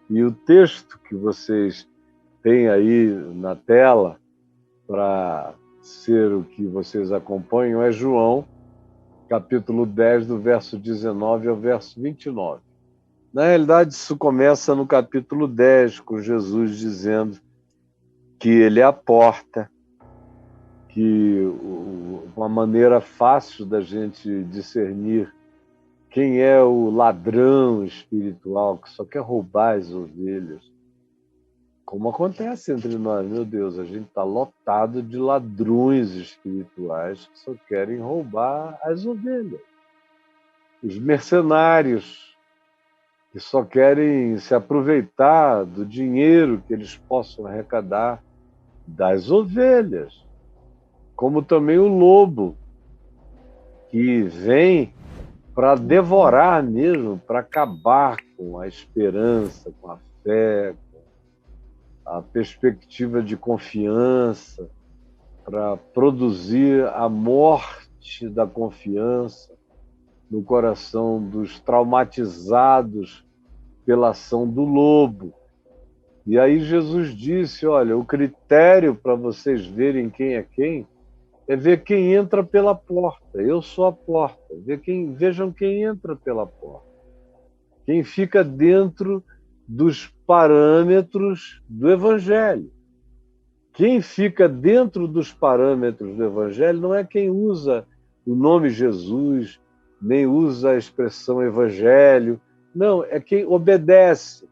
E o texto que vocês têm aí na tela para ser o que vocês acompanham é João, capítulo 10, do verso 19 ao verso 29. Na realidade, isso começa no capítulo 10, com Jesus dizendo que ele é a porta, que uma maneira fácil da gente discernir quem é o ladrão espiritual que só quer roubar as ovelhas. Como acontece entre nós, meu Deus, a gente está lotado de ladrões espirituais que só querem roubar as ovelhas. Os mercenários que só querem se aproveitar do dinheiro que eles possam arrecadar das ovelhas. Como também o lobo, que vem para devorar mesmo, para acabar com a esperança, com a fé, a perspectiva de confiança, para produzir a morte da confiança no coração dos traumatizados pela ação do lobo. E aí Jesus disse, olha, o critério para vocês verem quem é ver quem entra pela porta. Eu sou a porta. Vejam quem entra pela porta. Quem fica dentro dos parâmetros do Evangelho. Quem fica dentro dos parâmetros do Evangelho não é quem usa o nome Jesus, nem usa a expressão Evangelho. Não, é quem obedece.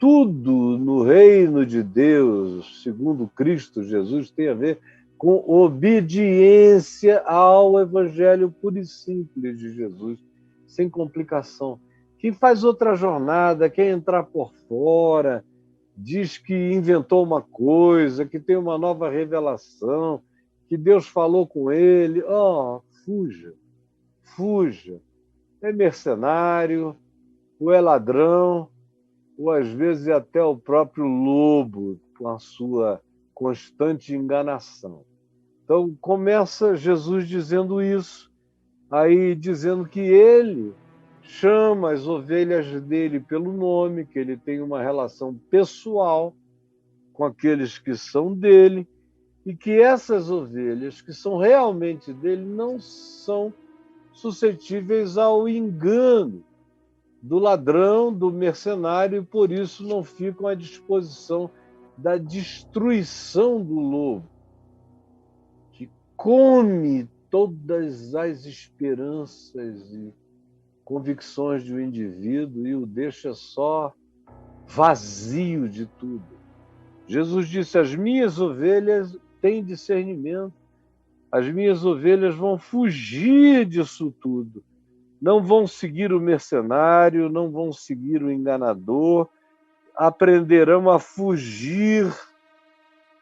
Tudo no reino de Deus, segundo Cristo Jesus, tem a ver com obediência ao Evangelho puro e simples de Jesus, sem complicação. Quem faz outra jornada, quer entrar por fora, diz que inventou uma coisa, que tem uma nova revelação, que Deus falou com ele, fuja, fuja. É mercenário, ou é ladrão, ou às vezes até o próprio lobo, com a sua constante enganação. Então começa Jesus dizendo isso, aí dizendo que ele chama as ovelhas dele pelo nome, que ele tem uma relação pessoal com aqueles que são dele, e que essas ovelhas que são realmente dele não são suscetíveis ao engano do ladrão, do mercenário, e por isso não ficam à disposição da destruição do lobo, que come todas as esperanças e convicções de um indivíduo e o deixa só vazio de tudo. Jesus disse, as minhas ovelhas têm discernimento, as minhas ovelhas vão fugir disso tudo. Não vão seguir o mercenário, não vão seguir o enganador, aprenderão a fugir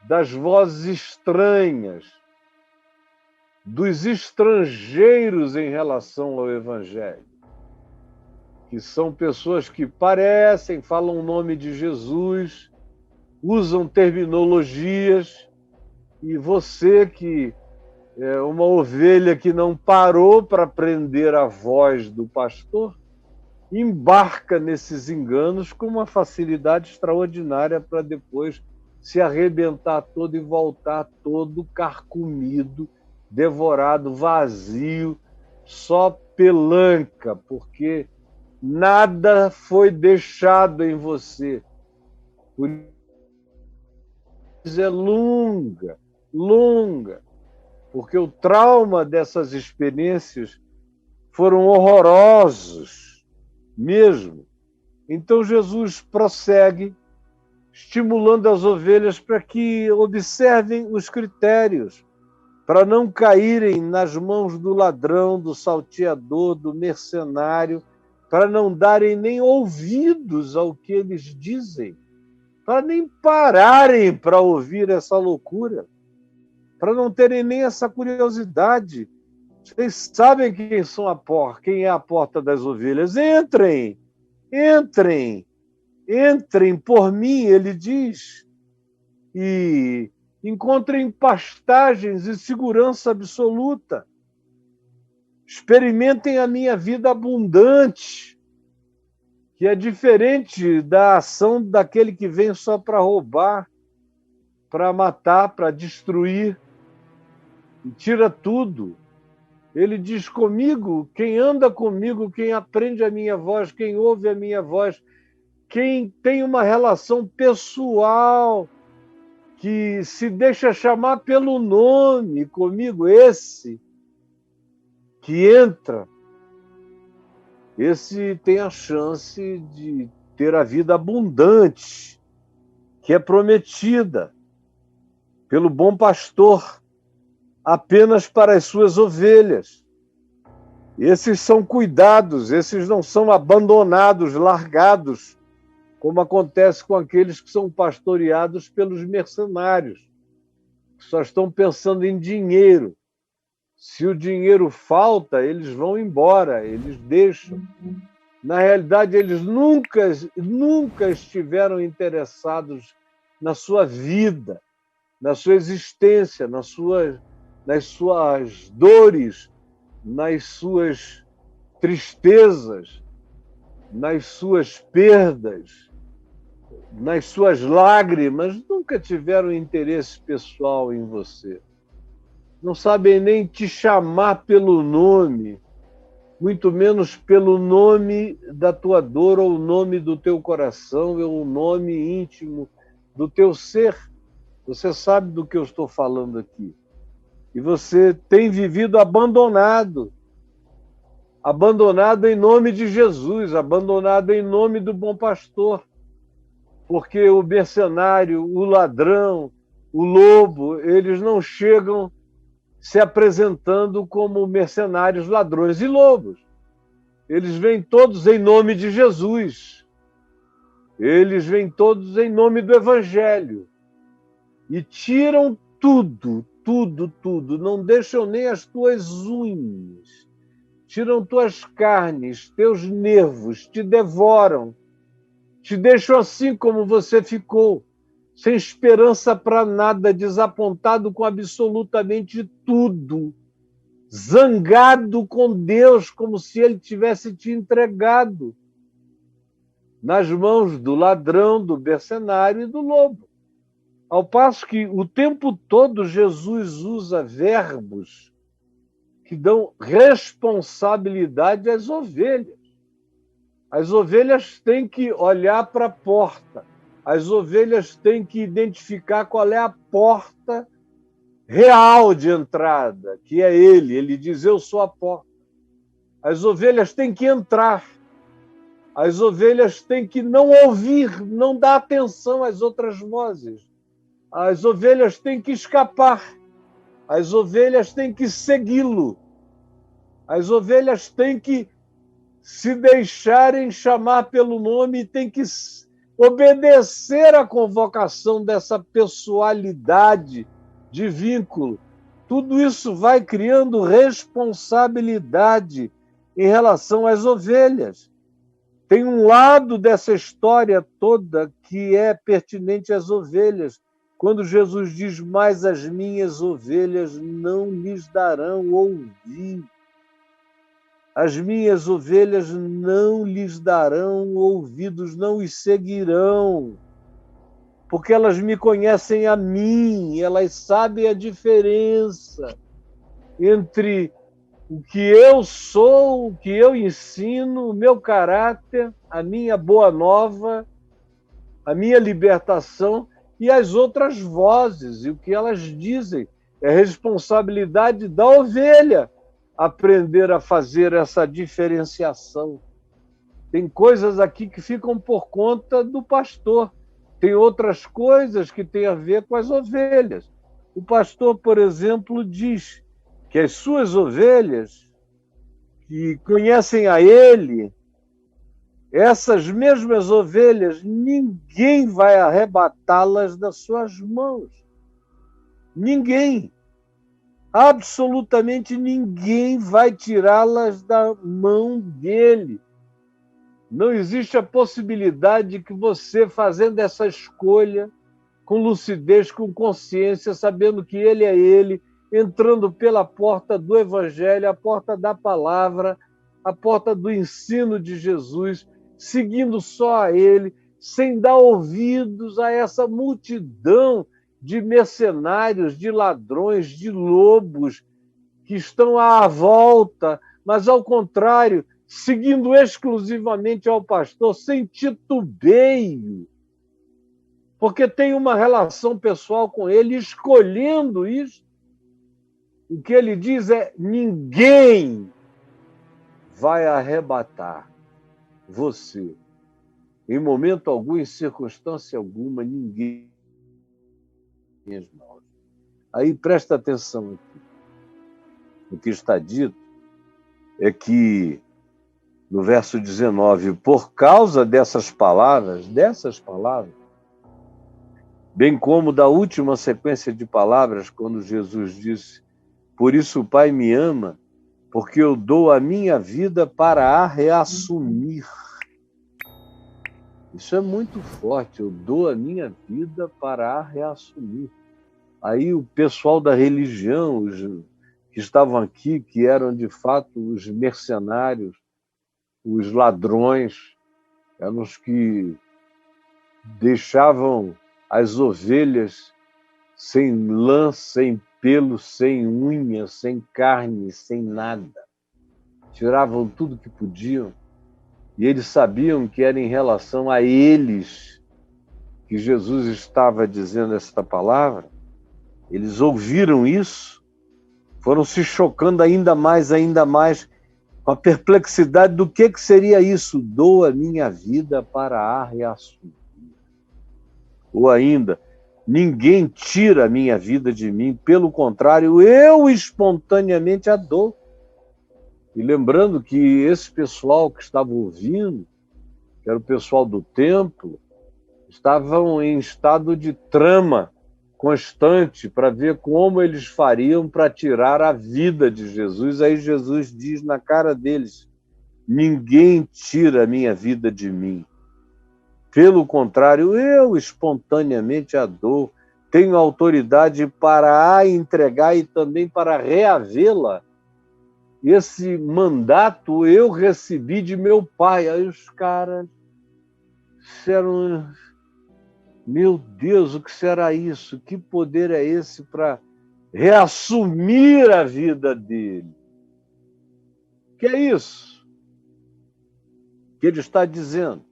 das vozes estranhas, dos estrangeiros em relação ao Evangelho, que são pessoas que parecem, falam o nome de Jesus, usam terminologias, e você que é uma ovelha que não parou para aprender a voz do pastor, embarca nesses enganos com uma facilidade extraordinária para depois se arrebentar todo e voltar todo carcomido, devorado, vazio, só pelanca, porque nada foi deixado em você. Por isso é longa, longa, porque o trauma dessas experiências foram horrorosos mesmo. Então Jesus prossegue, estimulando as ovelhas para que observem os critérios, para não caírem nas mãos do ladrão, do salteador, do mercenário, para não darem nem ouvidos ao que eles dizem, para nem pararem para ouvir essa loucura, para não terem nem essa curiosidade. Vocês sabem quem é a porta das ovelhas. Entrem, entrem, entrem por mim, ele diz, e encontrem pastagens e segurança absoluta. Experimentem a minha vida abundante, que é diferente da ação daquele que vem só para roubar, para matar, para destruir, e tira tudo. Ele diz comigo, quem anda comigo, quem aprende a minha voz, quem ouve a minha voz, quem tem uma relação pessoal, que se deixa chamar pelo nome comigo, esse que entra, esse tem a chance de ter a vida abundante, que é prometida pelo bom pastor, apenas para as suas ovelhas. Esses são cuidados, esses não são abandonados, largados, como acontece com aqueles que são pastoreados pelos mercenários, que só estão pensando em dinheiro. Se o dinheiro falta, eles vão embora, eles deixam. Na realidade, eles nunca estiveram interessados na sua vida, na sua existência, nas suas dores, nas suas tristezas, nas suas perdas, nas suas lágrimas, nunca tiveram interesse pessoal em você. Não sabem nem te chamar pelo nome, muito menos pelo nome da tua dor, ou o nome do teu coração, ou o nome íntimo do teu ser. Você sabe do que eu estou falando aqui. E você tem vivido abandonado em nome de Jesus, abandonado em nome do bom pastor. Porque o mercenário, o ladrão, o lobo, eles não chegam se apresentando como mercenários, ladrões e lobos. Eles vêm todos em nome de Jesus. Eles vêm todos em nome do Evangelho. E tiram tudo, tudo, tudo. Não deixam nem as tuas unhas. Tiram tuas carnes, teus nervos, te devoram. Te deixam assim como você ficou, sem esperança para nada, desapontado com absolutamente tudo, zangado com Deus, como se Ele tivesse te entregado nas mãos do ladrão, do mercenário e do lobo. Ao passo que o tempo todo Jesus usa verbos que dão responsabilidade às ovelhas. As ovelhas têm que olhar para a porta. As ovelhas têm que identificar qual é a porta real de entrada, que é Ele. Ele diz, eu sou a porta. As ovelhas têm que entrar. As ovelhas têm que não ouvir, não dar atenção às outras vozes. As ovelhas têm que escapar. As ovelhas têm que segui-lo. As ovelhas têm que se deixarem chamar pelo nome e têm que obedecer à convocação dessa pessoalidade de vínculo. Tudo isso vai criando responsabilidade em relação às ovelhas. Tem um lado dessa história toda que é pertinente às ovelhas. Quando Jesus diz, mas as minhas ovelhas não lhes darão ouvido. As minhas ovelhas não lhes darão ouvidos, não os seguirão, porque elas me conhecem a mim, elas sabem a diferença entre o que eu sou, o que eu ensino, o meu caráter, a minha boa nova, a minha libertação e as outras vozes, e o que elas dizem. É responsabilidade da ovelha aprender a fazer essa diferenciação. Tem coisas aqui que ficam por conta do pastor. Tem outras coisas que têm a ver com as ovelhas. O pastor, por exemplo, diz que as suas ovelhas, que conhecem a ele, essas mesmas ovelhas, ninguém vai arrebatá-las das suas mãos. Ninguém. Absolutamente ninguém vai tirá-las da mão dele. Não existe a possibilidade de que você, fazendo essa escolha, com lucidez, com consciência, sabendo que ele é ele, entrando pela porta do Evangelho, a porta da palavra, a porta do ensino de Jesus, seguindo só a ele, sem dar ouvidos a essa multidão de mercenários, de ladrões, de lobos que estão à volta, mas, ao contrário, seguindo exclusivamente ao pastor, sem titubeio, porque tem uma relação pessoal com ele, escolhendo isso. O que ele diz é: ninguém vai arrebatar você, em momento algum, em circunstância alguma, ninguém. Aí presta atenção aqui. O que está dito é que, no verso 19, por causa dessas palavras, bem como da última sequência de palavras, quando Jesus disse: por isso o Pai me ama, porque eu dou a minha vida para a reassumir. Isso é muito forte, eu dou a minha vida para a reassumir. Aí o pessoal da religião, os que estavam aqui, que eram de fato os mercenários, os ladrões, eram os que deixavam as ovelhas sem lã, sem pelo, sem unha, sem carne, sem nada. Tiravam tudo que podiam. E eles sabiam que era em relação a eles que Jesus estava dizendo esta palavra. Eles ouviram isso, foram se chocando ainda mais, com a perplexidade do que seria isso. Dou a minha vida para a reassumir. Ou ainda, ninguém tira a minha vida de mim, pelo contrário, eu espontaneamente a dou. E lembrando que esse pessoal que estava ouvindo, que era o pessoal do templo, estavam em estado de trama constante para ver como eles fariam para tirar a vida de Jesus. Aí Jesus diz na cara deles: ninguém tira a minha vida de mim. Pelo contrário, eu espontaneamente a dou. Tenho autoridade para a entregar e também para reavê-la. Esse mandato eu recebi de meu pai. Aí os caras disseram: meu Deus, o que será isso? Que poder é esse para reassumir a vida dele? Que é isso que ele está dizendo?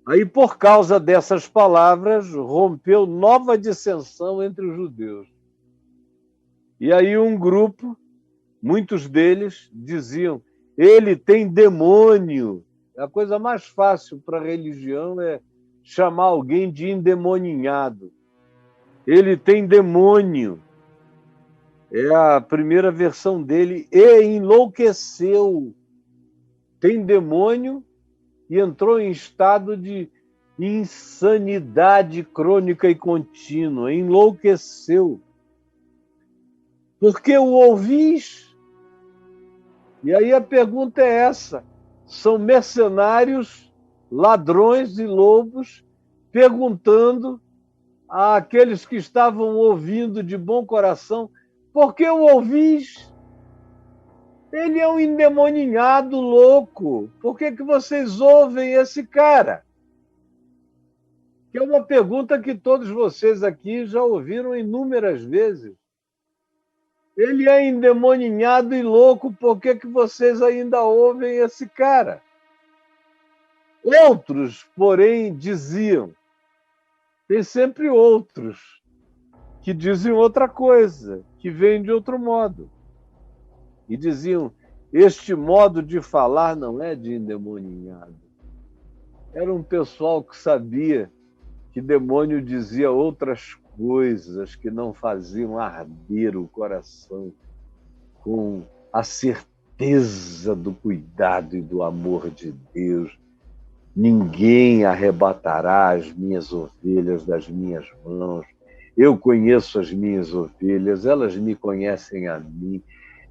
Aí, por causa dessas palavras, rompeu nova dissensão entre os judeus. E aí um grupo, muitos deles, diziam: ele tem demônio. A coisa mais fácil para a religião é chamar alguém de endemoninhado. Ele tem demônio. É a primeira versão dele. E enlouqueceu. Tem demônio e entrou em estado de insanidade crônica e contínua. Enlouqueceu. Porque o ouvis? E aí a pergunta é essa: são mercenários, ladrões e lobos perguntando àqueles que estavam ouvindo de bom coração: por que o ouvis? Ele é um endemoninhado louco. Por que vocês ouvem esse cara? Que é uma pergunta que todos vocês aqui já ouviram inúmeras vezes. Ele é endemoninhado e louco, por que vocês ainda ouvem esse cara? Outros, porém, diziam, tem sempre outros que dizem outra coisa, que vêm de outro modo. E diziam: este modo de falar não é de endemoninhado. Era um pessoal que sabia que demônio dizia outras coisas que não faziam arder o coração com a certeza do cuidado e do amor de Deus. Ninguém arrebatará as minhas ovelhas das minhas mãos. Eu conheço as minhas ovelhas, elas me conhecem a mim.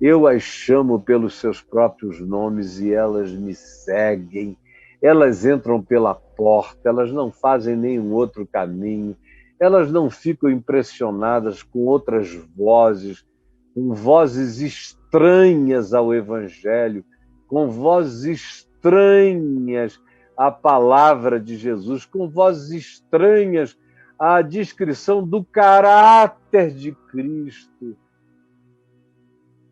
Eu as chamo pelos seus próprios nomes e elas me seguem. Elas entram pela porta, elas não fazem nenhum outro caminho. Elas não ficam impressionadas com outras vozes, com vozes estranhas ao Evangelho, com vozes estranhas à palavra de Jesus, com vozes estranhas à descrição do caráter de Cristo.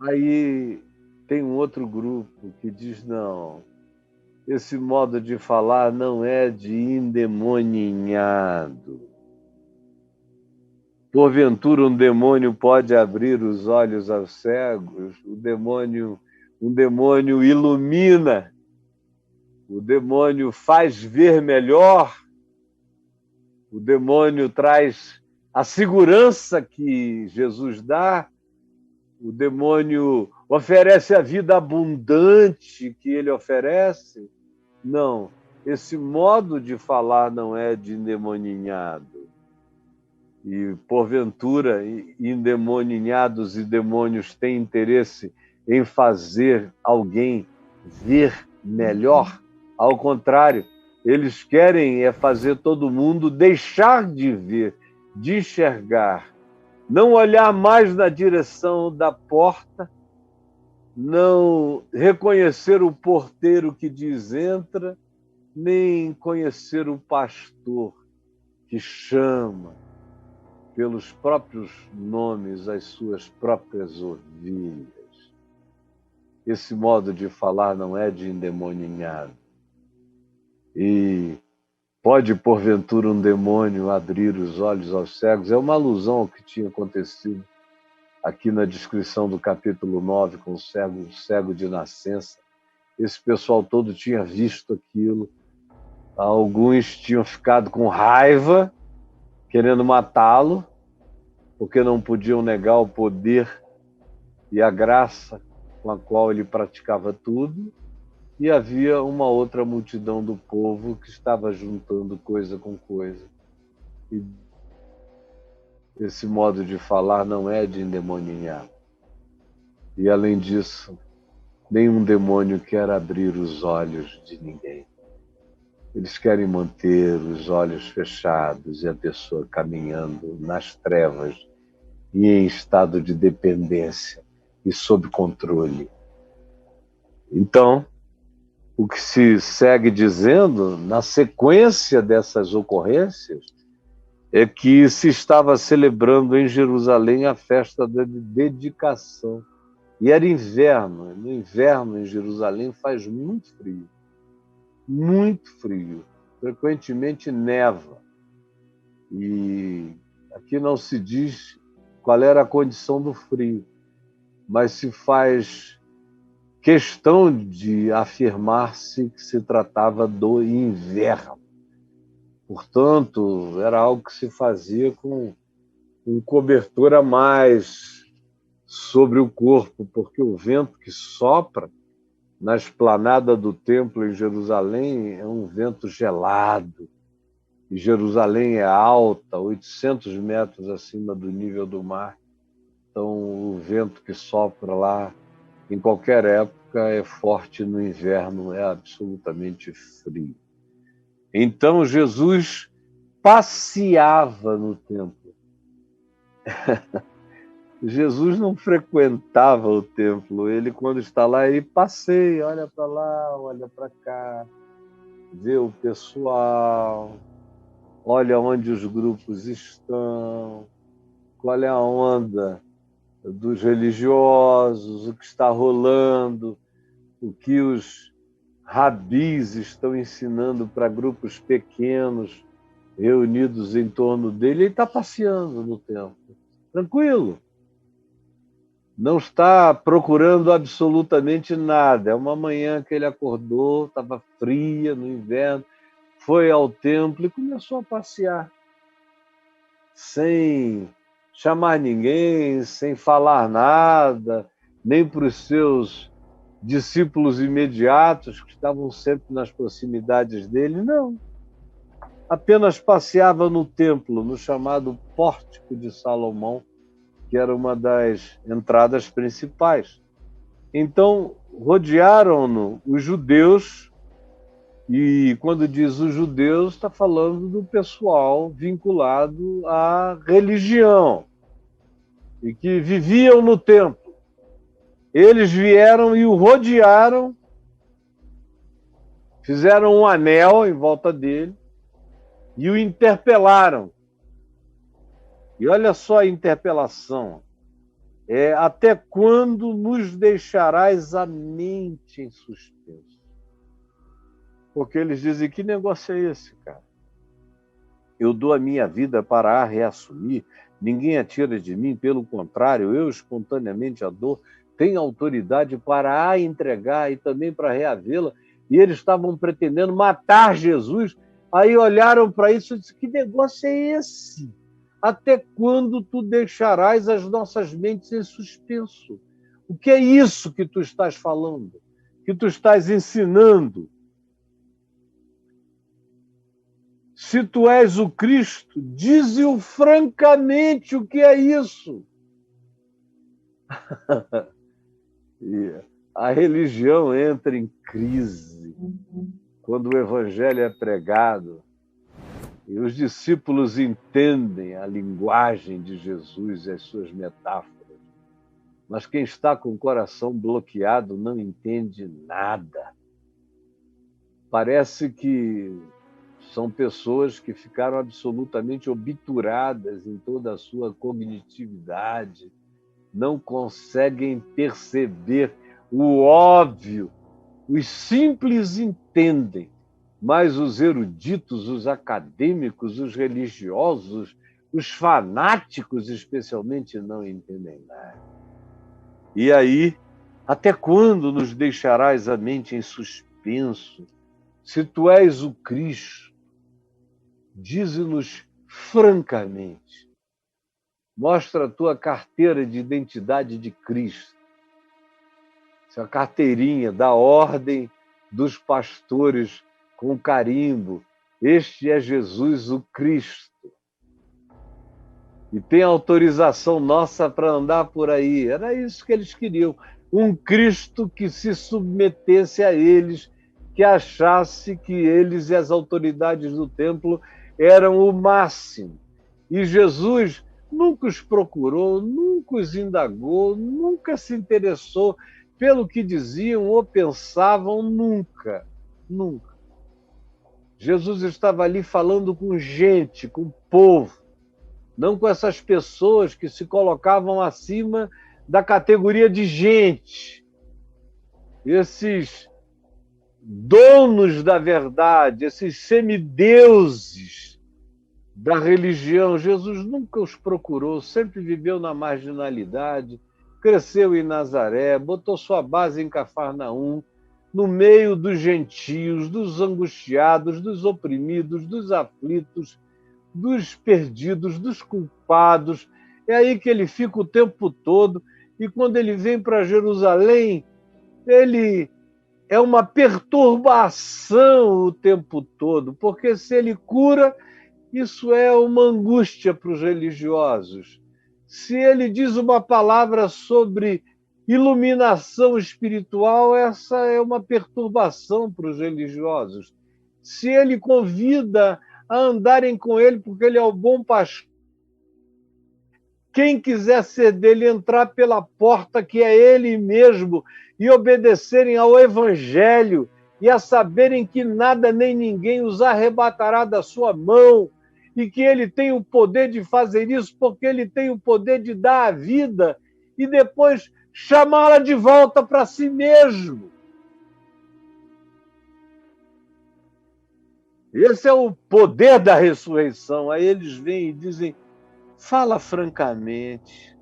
Aí tem um outro grupo que diz, não, esse modo de falar não é de endemoninhado. Porventura um demônio pode abrir os olhos aos cegos? Um demônio ilumina, o demônio faz ver melhor, o demônio traz a segurança que Jesus dá, o demônio oferece a vida abundante que ele oferece. Não, esse modo de falar não é de endemoninhado. E, porventura, endemoninhados e demônios têm interesse em fazer alguém ver melhor. Ao contrário, eles querem fazer todo mundo deixar de ver, de enxergar, não olhar mais na direção da porta, não reconhecer o porteiro que diz entra, nem conhecer o pastor que chama pelos próprios nomes as suas próprias ovelhas. Esse modo de falar não é de endemoninhado. E pode, porventura, um demônio abrir os olhos aos cegos? É uma alusão ao que tinha acontecido aqui na descrição do capítulo 9, com o cego de nascença. Esse pessoal todo tinha visto aquilo. Alguns tinham ficado com raiva, querendo matá-lo, porque não podiam negar o poder e a graça com a qual ele praticava tudo. E havia uma outra multidão do povo que estava juntando coisa com coisa. E esse modo de falar não é de endemoninhar. E, além disso, nenhum demônio quer abrir os olhos de ninguém. Eles querem manter os olhos fechados e a pessoa caminhando nas trevas e em estado de dependência e sob controle. Então, o que se segue dizendo, na sequência dessas ocorrências, é que se estava celebrando em Jerusalém a festa da dedicação. E era inverno. No inverno, em Jerusalém, faz muito frio. Muito frio. Frequentemente neva. E aqui não se diz qual era a condição do frio, mas se faz questão de afirmar-se que se tratava do inverno. Portanto, era algo que se fazia com um cobertor a mais sobre o corpo, porque o vento que sopra na esplanada do templo em Jerusalém é um vento gelado. E Jerusalém é alta, 800 metros acima do nível do mar. Então, o vento que sopra lá, em qualquer época, é forte, no inverno é absolutamente frio. Então, Jesus passeava no templo. Jesus não frequentava o templo. Ele, quando está lá, ele passeia, olha para lá, olha para cá, vê o pessoal, olha onde os grupos estão, qual é a onda dos religiosos, o que está rolando, o que os rabis estão ensinando para grupos pequenos reunidos em torno dele. Ele está passeando no templo, tranquilo. Não está procurando absolutamente nada. É uma manhã que ele acordou, estava fria no inverno, foi ao templo e começou a passear, sem chamar ninguém, sem falar nada, nem para os seus discípulos imediatos, que estavam sempre nas proximidades dele, não. Apenas passeava no templo, no chamado Pórtico de Salomão, que era uma das entradas principais. Então, rodearam-no os judeus, e quando diz os judeus, está falando do pessoal vinculado à religião, e que viviam no templo. Eles vieram e o rodearam fizeram um anel em volta dele e o interpelaram. E olha só a interpelação. Até quando nos deixarás a mente em suspenso? Porque eles dizem, que negócio é esse, cara? Eu dou a minha vida para a reassumir, ninguém a tira de mim, pelo contrário, eu espontaneamente a dou, tenho autoridade para a entregar e também para reavê-la. E eles estavam pretendendo matar Jesus. Aí olharam para isso e disseram, que negócio é esse? Até quando tu deixarás as nossas mentes em suspenso? O que é isso que tu estás falando? Que tu estás ensinando? Se tu és o Cristo, dize-o francamente, o que é isso? E a religião entra em crise quando o evangelho é pregado e os discípulos entendem a linguagem de Jesus e as suas metáforas. Mas quem está com o coração bloqueado não entende nada. Parece que são pessoas que ficaram absolutamente obturadas em toda a sua cognitividade, não conseguem perceber o óbvio. Os simples entendem, mas os eruditos, os acadêmicos, os religiosos, os fanáticos especialmente não entendem nada. E aí, até quando nos deixarás a mente em suspenso? Se tu és o Cristo, dize-nos francamente. Mostra a tua carteira de identidade de Cristo. Essa carteirinha da ordem dos pastores com carimbo. Este é Jesus o Cristo. E tem autorização nossa para andar por aí. Era isso que eles queriam. Um Cristo que se submetesse a eles, que achasse que eles e as autoridades do templo eram o máximo. E Jesus nunca os procurou, nunca os indagou, nunca se interessou pelo que diziam ou pensavam, nunca. Jesus estava ali falando com gente, com povo, não com essas pessoas que se colocavam acima da categoria de gente. Esses donos da verdade, esses semideuses da religião, Jesus nunca os procurou, sempre viveu na marginalidade, cresceu em Nazaré, botou sua base em Cafarnaum, no meio dos gentios, dos angustiados, dos oprimidos, dos aflitos, dos perdidos, dos culpados. É aí que ele fica o tempo todo, e quando ele vem para Jerusalém, ele é uma perturbação o tempo todo, porque se ele cura, isso é uma angústia para os religiosos. Se ele diz uma palavra sobre iluminação espiritual, essa é uma perturbação para os religiosos. Se ele convida a andarem com ele, porque ele é o bom pastor, quem quiser ser dele, entrar pela porta que é ele mesmo e obedecerem ao Evangelho e a saberem que nada nem ninguém os arrebatará da sua mão e que ele tem o poder de fazer isso porque ele tem o poder de dar a vida e depois chamá-la de volta para si mesmo. Esse é o poder da ressurreição. Aí eles vêm e dizem, fala francamente.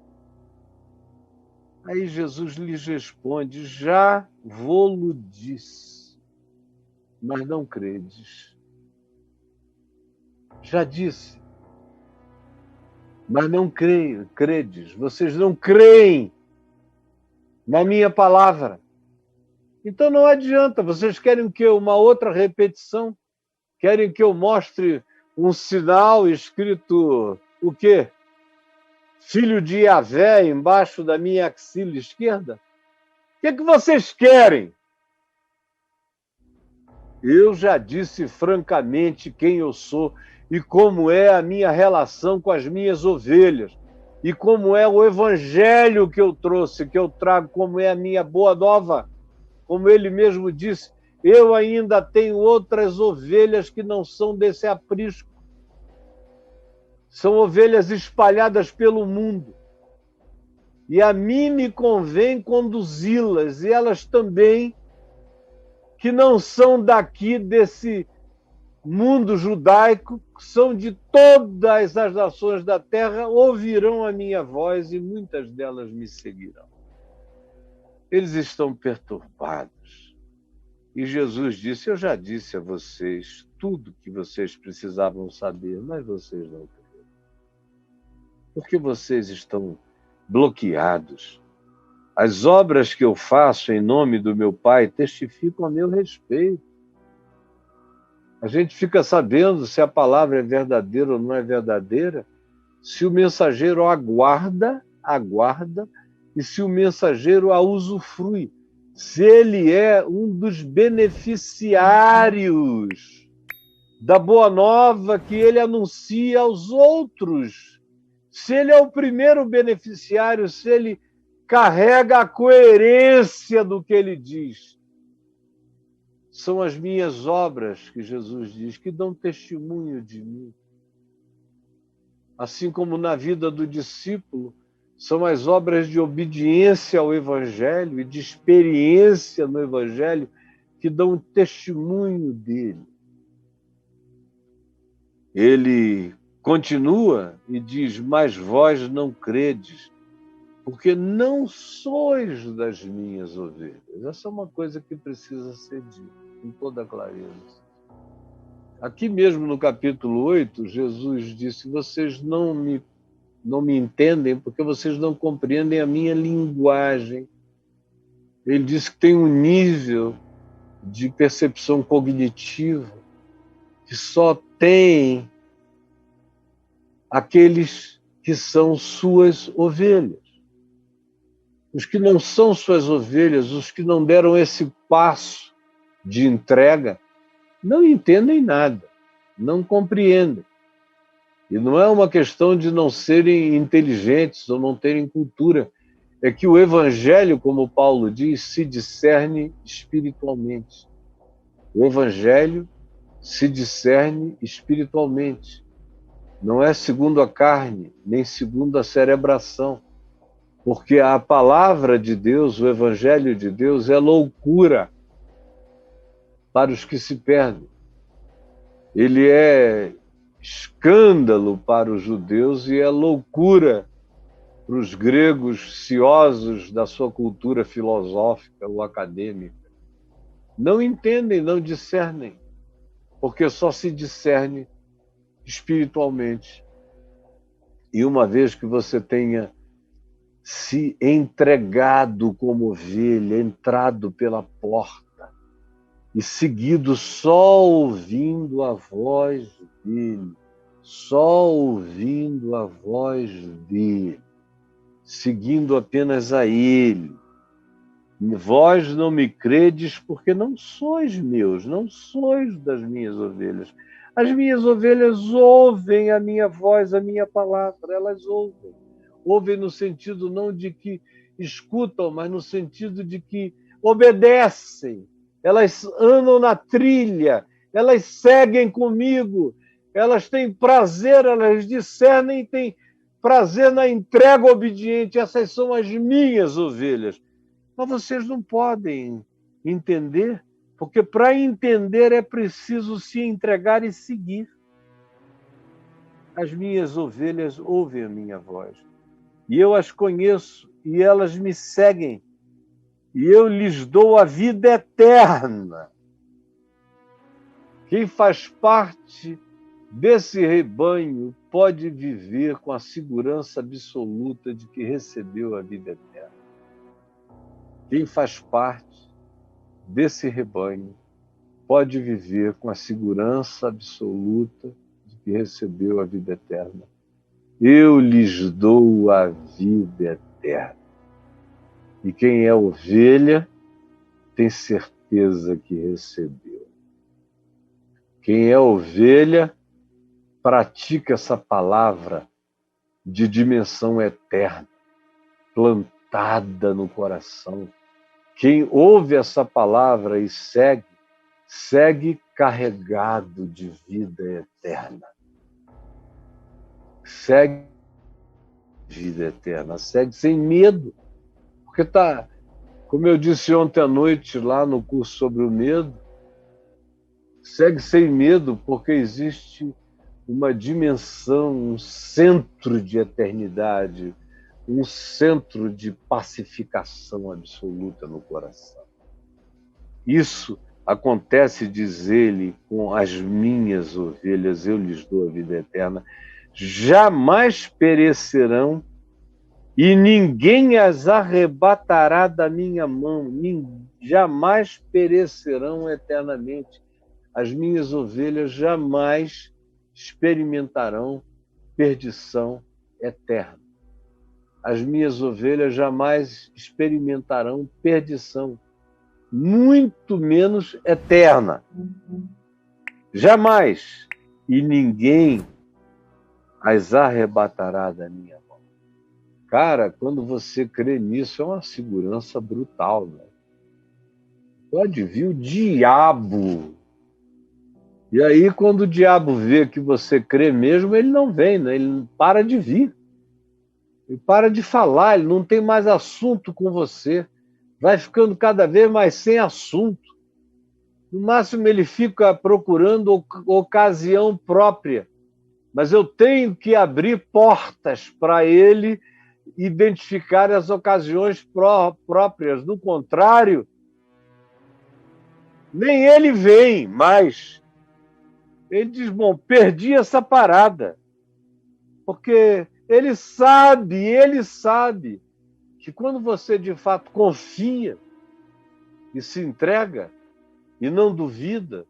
Aí Jesus lhes responde, já vou-lo disse, mas não credes. Já disse, mas não credes. Vocês não creem na minha palavra. Então não adianta. Vocês querem que uma outra repetição? Querem que eu mostre um sinal escrito o quê? Filho de Yahvé embaixo da minha axila esquerda? O que vocês querem? Eu já disse francamente quem eu sou e como é a minha relação com as minhas ovelhas e como é o evangelho que eu trouxe, que eu trago, como é a minha boa nova. Como ele mesmo disse, eu ainda tenho outras ovelhas que não são desse aprisco. São ovelhas espalhadas pelo mundo. E a mim me convém conduzi-las, e elas também, que não são daqui desse mundo judaico, são de todas as nações da terra, ouvirão a minha voz e muitas delas me seguirão. Eles estão perturbados. E Jesus disse, eu já disse a vocês tudo que vocês precisavam saber, mas vocês não creram. Porque vocês estão bloqueados. As obras que eu faço em nome do meu Pai testificam a meu respeito. A gente fica sabendo se a palavra é verdadeira ou não é verdadeira, se o mensageiro aguarda, e se o mensageiro a usufrui, se ele é um dos beneficiários da boa nova que ele anuncia aos outros, se ele é o primeiro beneficiário, se ele carrega a coerência do que ele diz. São as minhas obras, que Jesus diz, que dão testemunho de mim. Assim como na vida do discípulo, são as obras de obediência ao Evangelho e de experiência no Evangelho que dão testemunho dele. Ele continua e diz, mas vós não credes, porque não sois das minhas ovelhas. Essa é uma coisa que precisa ser dita com toda clareza. Aqui mesmo no capítulo 8, Jesus disse, vocês não me entendem porque vocês não compreendem a minha linguagem. Ele disse que tem um nível de percepção cognitiva que só tem aqueles que são suas ovelhas. Os que não são suas ovelhas, os que não deram esse passo de entrega, não entendem nada, não compreendem. E não é uma questão de não serem inteligentes ou não terem cultura. É que o Evangelho, como Paulo diz, se discerne espiritualmente. O Evangelho se discerne espiritualmente. Não é segundo a carne, nem segundo a cerebração. Porque a palavra de Deus, o Evangelho de Deus, é loucura para os que se perdem. Ele é escândalo para os judeus e é loucura para os gregos ciosos da sua cultura filosófica ou acadêmica. Não entendem, não discernem, porque só se discerne espiritualmente. E uma vez que você tenha se entregado como ovelha, entrado pela porta e seguido só ouvindo a voz dele, só ouvindo a voz dele, seguindo apenas a ele. Vós não me credes porque não sois meus, não sois das minhas ovelhas. As minhas ovelhas ouvem a minha voz, a minha palavra, elas ouvem. Ouvem no sentido não de que escutam, mas no sentido de que obedecem. Elas andam na trilha, elas seguem comigo, elas têm prazer, elas discernem, têm prazer na entrega obediente. Essas são as minhas ovelhas. Mas vocês não podem entender, porque para entender é preciso se entregar e seguir. As minhas ovelhas ouvem a minha voz. E eu as conheço, e elas me seguem. E eu lhes dou a vida eterna. Quem faz parte desse rebanho pode viver com a segurança absoluta de que recebeu a vida eterna. Quem faz parte desse rebanho pode viver com a segurança absoluta de que recebeu a vida eterna. Eu lhes dou a vida eterna. E quem é ovelha tem certeza que recebeu. Quem é ovelha pratica essa palavra de dimensão eterna, plantada no coração. Quem ouve essa palavra e segue, segue carregado de vida eterna. Segue vida eterna, segue sem medo. Porque tá, como eu disse ontem à noite lá no curso sobre o medo, segue sem medo porque existe uma dimensão, um centro de eternidade, um centro de pacificação absoluta no coração. Isso acontece, diz ele, com as minhas ovelhas, eu lhes dou a vida eterna, jamais perecerão e ninguém as arrebatará da minha mão, jamais perecerão eternamente. As minhas ovelhas jamais experimentarão perdição eterna. As minhas ovelhas jamais experimentarão perdição, muito menos eterna. Jamais. E ninguém as arrebatará da minha mão. Cara, quando você crê nisso, é uma segurança brutal, né? Pode vir o diabo. E aí, quando o diabo vê que você crê mesmo, ele não vem, né? Ele para de vir. Ele para de falar, ele não tem mais assunto com você. Vai ficando cada vez mais sem assunto. No máximo, ele fica procurando ocasião própria. Mas eu tenho que abrir portas para ele identificar as ocasiões próprias. Do contrário, nem ele vem mais. Ele diz, bom, perdi essa parada. Porque ele sabe que quando você de fato confia e se entrega e não duvida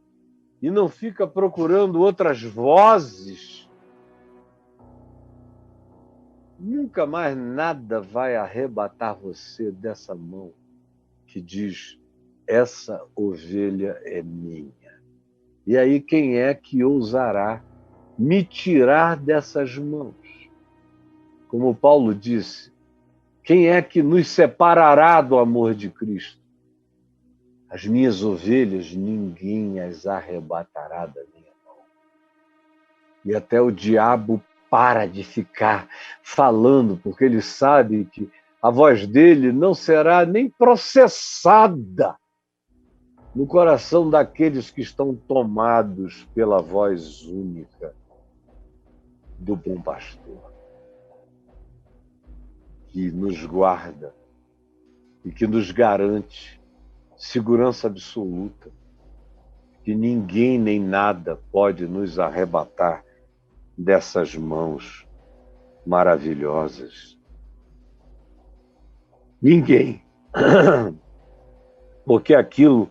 e não fica procurando outras vozes, nunca mais nada vai arrebatar você dessa mão que diz, essa ovelha é minha. E aí quem é que ousará me tirar dessas mãos? Como Paulo disse, quem é que nos separará do amor de Cristo? As minhas ovelhas, ninguém as arrebatará da minha mão. E até o diabo para de ficar falando, porque ele sabe que a voz dele não será nem processada no coração daqueles que estão tomados pela voz única do bom pastor, que nos guarda e que nos garante segurança absoluta, que ninguém nem nada pode nos arrebatar dessas mãos maravilhosas. Ninguém. Porque aquilo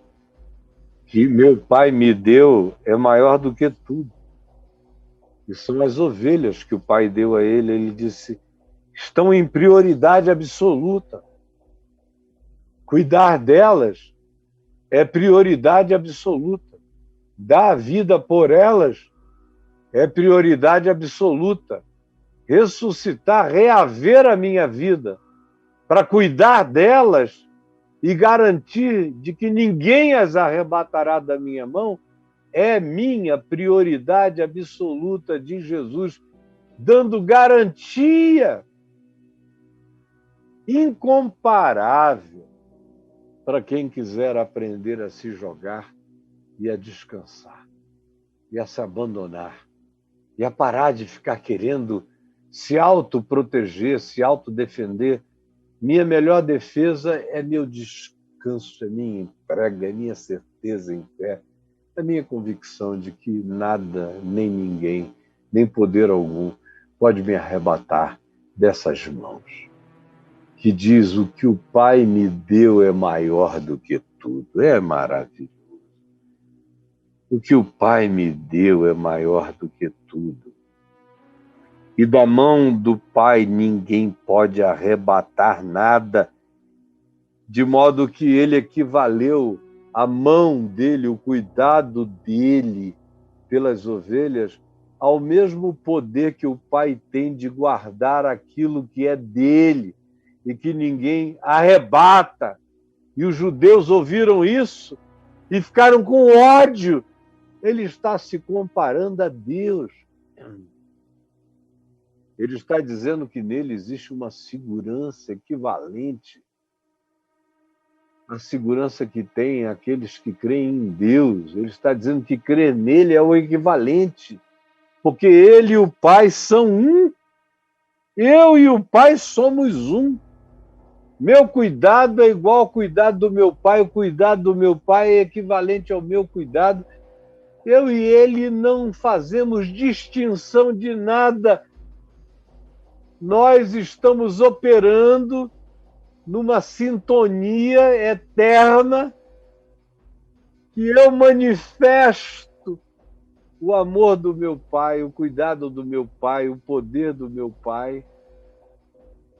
que meu pai me deu é maior do que tudo. E são as ovelhas que o pai deu a ele. Ele disse, estão em prioridade absoluta. Cuidar delas é prioridade absoluta. Dar a vida por elas é prioridade absoluta. Ressuscitar, reaver a minha vida para cuidar delas e garantir de que ninguém as arrebatará da minha mão é minha prioridade absoluta de Jesus, dando garantia incomparável para quem quiser aprender a se jogar e a descansar, e a se abandonar, e a parar de ficar querendo se autoproteger, se autodefender. Minha melhor defesa é meu descanso, é minha entrega, é minha certeza em fé, é minha convicção de que nada, nem ninguém, nem poder algum pode me arrebatar dessas mãos. Que diz, o que o Pai me deu é maior do que tudo. É maravilhoso. O que o Pai me deu é maior do que tudo. E da mão do Pai ninguém pode arrebatar nada, de modo que ele equivaleu a mão dele, o cuidado dele pelas ovelhas, ao mesmo poder que o Pai tem de guardar aquilo que é dele e que ninguém arrebata. E os judeus ouviram isso e ficaram com ódio. Ele está se comparando a Deus. Ele está dizendo que nele existe uma segurança equivalente à segurança que têm aqueles que creem em Deus. Ele está dizendo que crer nele é o equivalente, porque ele e o Pai são um. Eu e o Pai somos um. Meu cuidado é igual ao cuidado do meu Pai, o cuidado do meu Pai é equivalente ao meu cuidado. Eu e ele não fazemos distinção de nada. Nós estamos operando numa sintonia eterna que eu manifesto o amor do meu Pai, o cuidado do meu Pai, o poder do meu Pai.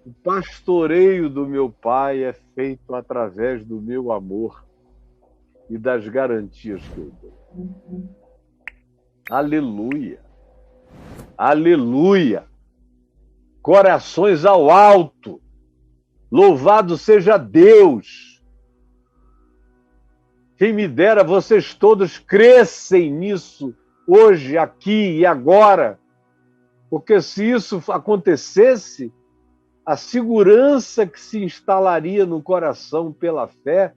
O pastoreio do meu Pai é feito através do meu amor e das garantias que eu dou. Aleluia! Aleluia! Corações ao alto! Louvado seja Deus! Quem me dera vocês todos crescem nisso hoje, aqui e agora, porque se isso acontecesse, a segurança que se instalaria no coração pela fé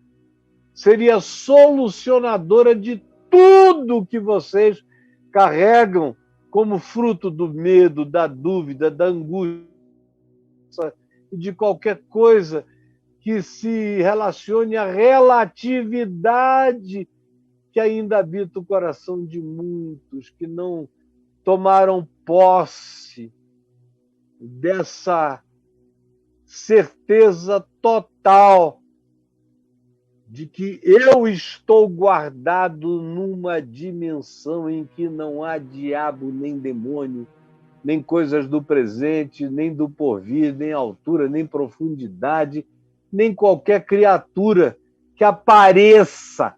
seria solucionadora de tudo que vocês carregam como fruto do medo, da dúvida, da angústia e de qualquer coisa que se relacione à relatividade que ainda habita o coração de muitos que não tomaram posse dessa certeza total de que eu estou guardado numa dimensão em que não há diabo, nem demônio, nem coisas do presente, nem do porvir, nem altura, nem profundidade, nem qualquer criatura que apareça.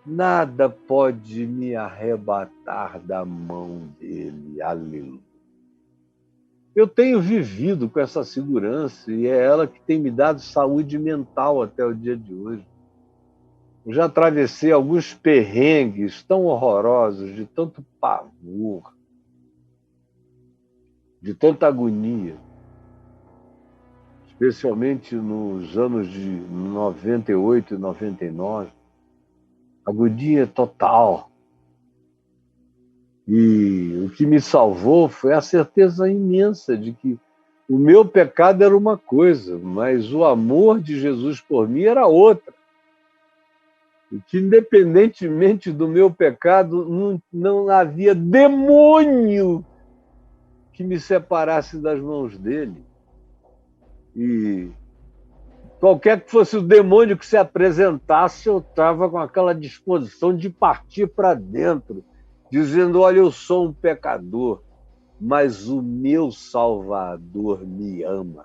Nada pode me arrebatar da mão dele. Aleluia. Eu tenho vivido com essa segurança e é ela que tem me dado saúde mental até o dia de hoje. Eu já atravessei alguns perrengues tão horrorosos, de tanto pavor, de tanta agonia, especialmente nos anos de 98 e 99. Agonia total. E o que me salvou foi a certeza imensa de que o meu pecado era uma coisa, mas o amor de Jesus por mim era outra. E que, independentemente do meu pecado, não havia demônio que me separasse das mãos dele. E qualquer que fosse o demônio que se apresentasse, eu estava com aquela disposição de partir para dentro, dizendo, olha, eu sou um pecador, mas o meu Salvador me ama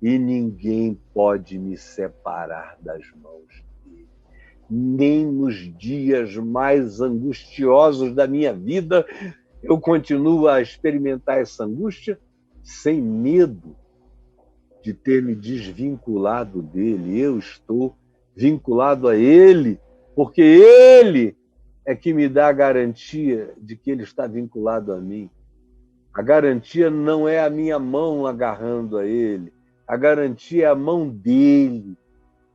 e ninguém pode me separar das mãos dele. Nem nos dias mais angustiosos da minha vida eu continuo a experimentar essa angústia sem medo de ter me desvinculado dele. Eu estou vinculado a ele, porque ele é que me dá a garantia de que ele está vinculado a mim. A garantia não é a minha mão agarrando a ele, a garantia é a mão dele,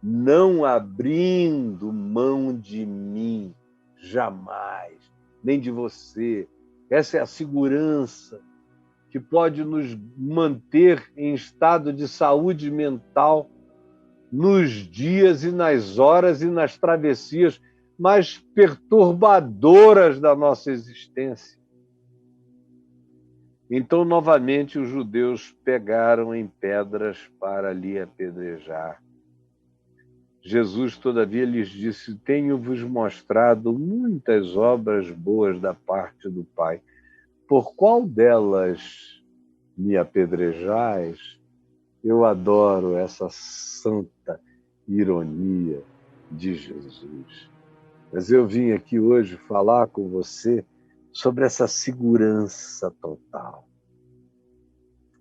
não abrindo mão de mim, jamais, nem de você. Essa é a segurança que pode nos manter em estado de saúde mental nos dias e nas horas e nas travessias mais perturbadoras da nossa existência. Então, novamente, os judeus pegaram em pedras para lhe apedrejar. Jesus, todavia, lhes disse, tenho-vos mostrado muitas obras boas da parte do Pai. Por qual delas me apedrejais? Eu adoro essa santa ironia de Jesus. Mas eu vim aqui hoje falar com você sobre essa segurança total.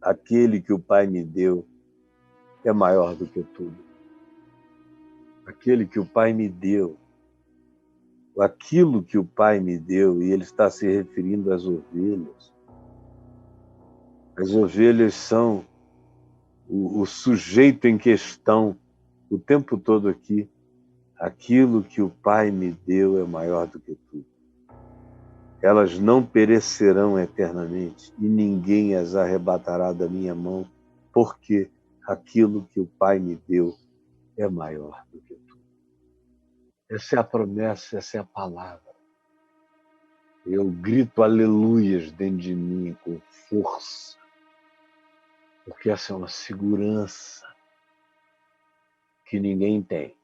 Aquele que o Pai me deu é maior do que tudo. Aquele que o Pai me deu aquilo que o Pai me deu, e ele está se referindo às ovelhas. As ovelhas são o sujeito em questão o tempo todo aqui. Aquilo que o Pai me deu é maior do que tudo. Elas não perecerão eternamente e ninguém as arrebatará da minha mão, porque aquilo que o Pai me deu é maior do que tudo. Essa é a promessa, essa é a palavra. Eu grito aleluias dentro de mim com força, porque essa é uma segurança que ninguém tem,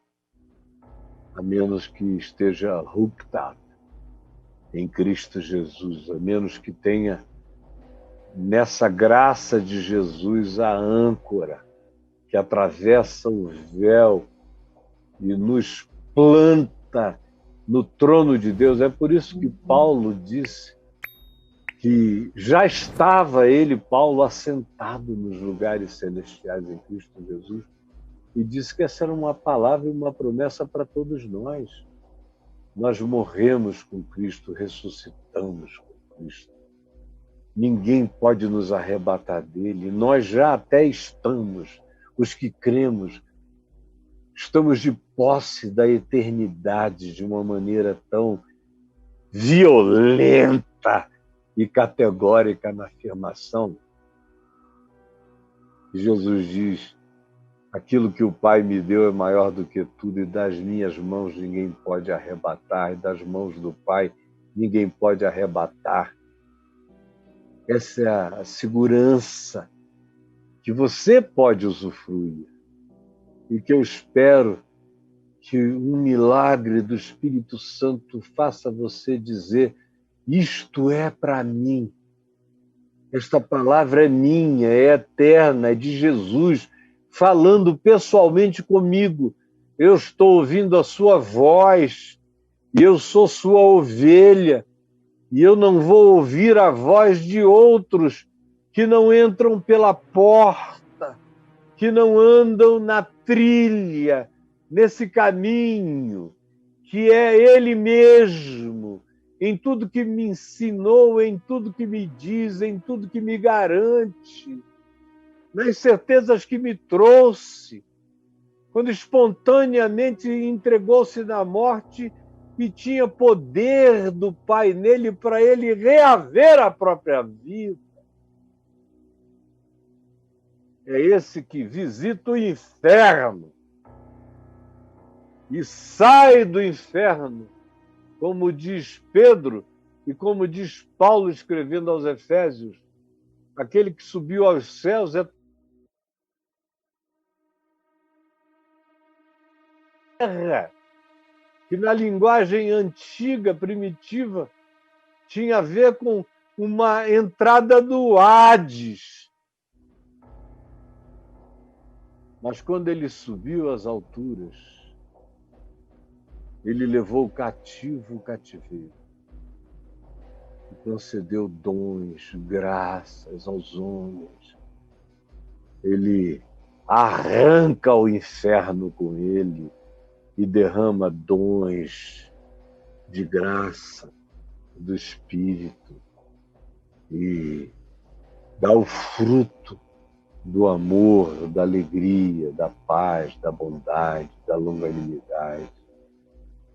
a menos que esteja hooked up em Cristo Jesus, a menos que tenha nessa graça de Jesus a âncora que atravessa o véu e nos planta no trono de Deus. É por isso que Paulo disse que já estava ele, Paulo, assentado nos lugares celestiais em Cristo Jesus, e disse que essa era uma palavra e uma promessa para todos nós. Nós morremos com Cristo, ressuscitamos com Cristo. Ninguém pode nos arrebatar dele. Nós já até estamos, os que cremos, estamos de posse da eternidade de uma maneira tão violenta e categórica na afirmação. Jesus diz: aquilo que o Pai me deu é maior do que tudo, e das minhas mãos ninguém pode arrebatar, e das mãos do Pai ninguém pode arrebatar. Essa é a segurança que você pode usufruir e que eu espero que um milagre do Espírito Santo faça você dizer: isto é para mim. Esta palavra é minha, é eterna, é de Jesus, falando pessoalmente comigo. Eu estou ouvindo a sua voz e eu sou sua ovelha. E eu não vou ouvir a voz de outros que não entram pela porta, que não andam na trilha, nesse caminho, que é Ele mesmo, em tudo que me ensinou, em tudo que me diz, em tudo que me garante, nas certezas que me trouxe, quando espontaneamente entregou-se na morte e tinha poder do Pai nele para ele reaver a própria vida. É esse que visita o inferno e sai do inferno, como diz Pedro e como diz Paulo escrevendo aos Efésios: aquele que subiu aos céus é terra, que na linguagem antiga, primitiva, tinha a ver com uma entrada do Hades. Mas quando ele subiu às alturas, ele levou o cativo o cativeiro e concedeu dons, graças aos homens. Ele arranca o inferno com ele e derrama dons de graça do Espírito e dá o fruto do amor, da alegria, da paz, da bondade, da longanimidade,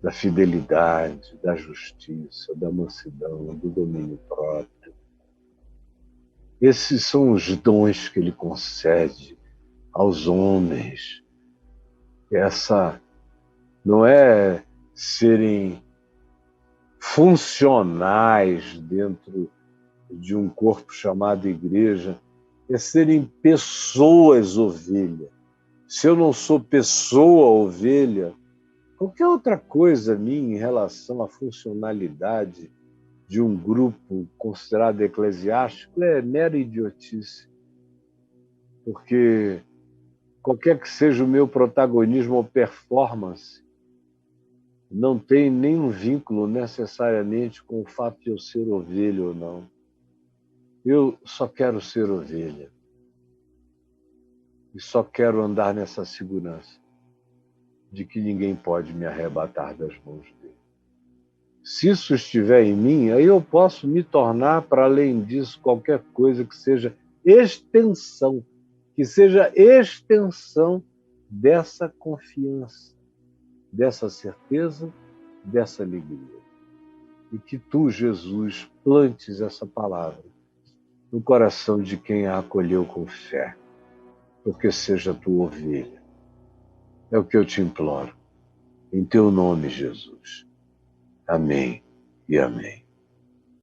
da fidelidade, da justiça, da mansidão, do domínio próprio. Esses são os dons que ele concede aos homens. Essa não é serem funcionais dentro de um corpo chamado igreja, é serem pessoas ovelha. Se eu não sou pessoa ovelha, qualquer outra coisa minha em relação à funcionalidade de um grupo considerado eclesiástico é mera idiotice. Porque qualquer que seja o meu protagonismo ou performance, não tem nenhum vínculo necessariamente com o fato de eu ser ovelha ou não. Eu só quero ser ovelha. E só quero andar nessa segurança de que ninguém pode me arrebatar das mãos dele. Se isso estiver em mim, aí eu posso me tornar, para além disso, qualquer coisa que seja extensão dessa confiança, dessa certeza, dessa alegria. E que tu, Jesus, plantes essa palavra no coração de quem a acolheu com fé, porque seja tua ovelha. É o que eu te imploro. Em teu nome, Jesus. Amém e amém.